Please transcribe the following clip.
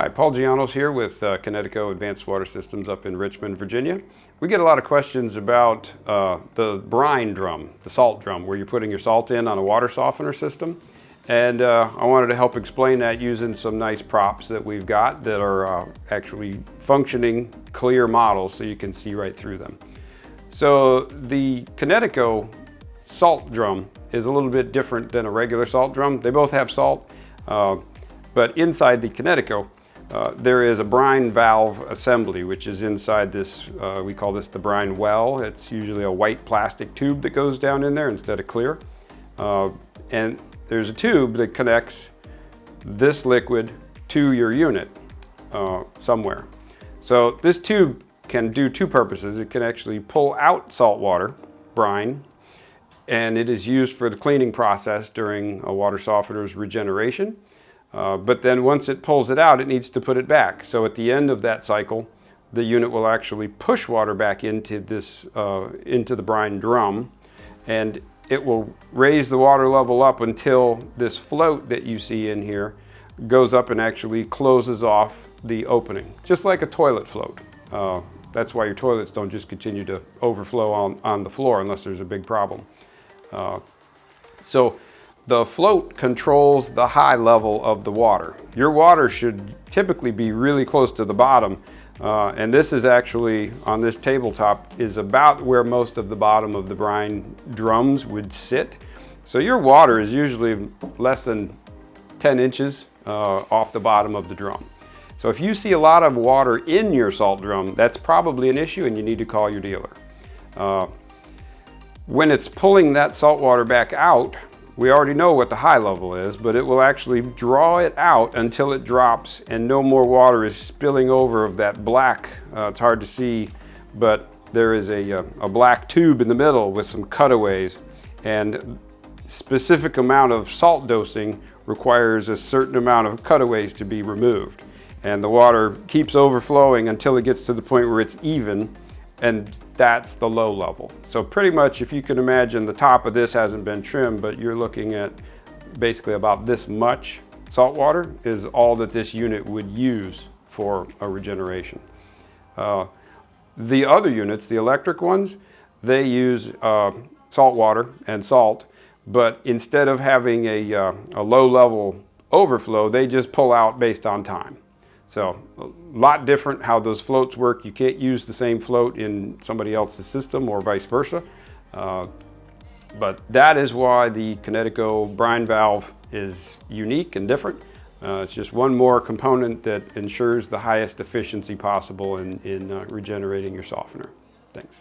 Hi, Paul Gianos here with Kinetico Advanced Water Systems up in Richmond, Virginia. We get a lot of questions about the brine drum, the salt drum, where you're putting your salt in on a water softener system. And I wanted to help explain that using some nice props that we've got that are actually functioning, clear models so you can see right through them. So the Kinetico salt drum is a little bit different than a regular salt drum. They both have salt. But inside the Kinetico, there is a brine valve assembly, which is inside this, we call this the brine well. It's usually a white plastic tube that goes down in there instead of clear. And there's a tube that connects this liquid to your unit somewhere. So this tube can do two purposes. It can actually pull out salt water, brine, and it is used for the cleaning process during a water softener's regeneration. But then once it pulls it out, it needs to put it back. So at the end of that cycle, the unit will actually push water back into this, into the brine drum, and it will raise the water level up until this float that you see in here goes up and actually closes off the opening, just like a toilet float. That's why your toilets don't just continue to overflow on the floor unless there's a big problem. So the float controls the high level of the water. Your water should typically be really close to the bottom, and this is actually, on this tabletop, is about where most of the bottom of the brine drums would sit. So your water is usually less than 10 inches off the bottom of the drum. So if you see a lot of water in your salt drum, that's probably an issue and you need to call your dealer. When it's pulling that salt water back out, we already know what the high level is, but it will actually draw it out until it drops and no more water is spilling over of that black, it's hard to see, but there is a black tube in the middle with some cutaways, and specific amount of salt dosing requires a certain amount of cutaways to be removed. And the water keeps overflowing until it gets to the point where it's even, and that's the low level. So pretty much, if you can imagine, the top of this hasn't been trimmed, but you're looking at basically about this much salt water is all that this unit would use for a regeneration. The other units, the electric ones, they use salt water and salt, but instead of having a low level overflow, they just pull out based on time. So a lot different how those floats work. You can't use the same float in somebody else's system or vice versa. But that is why the Kinetico brine valve is unique and different. It's just one more component that ensures the highest efficiency possible in regenerating your softener. Thanks.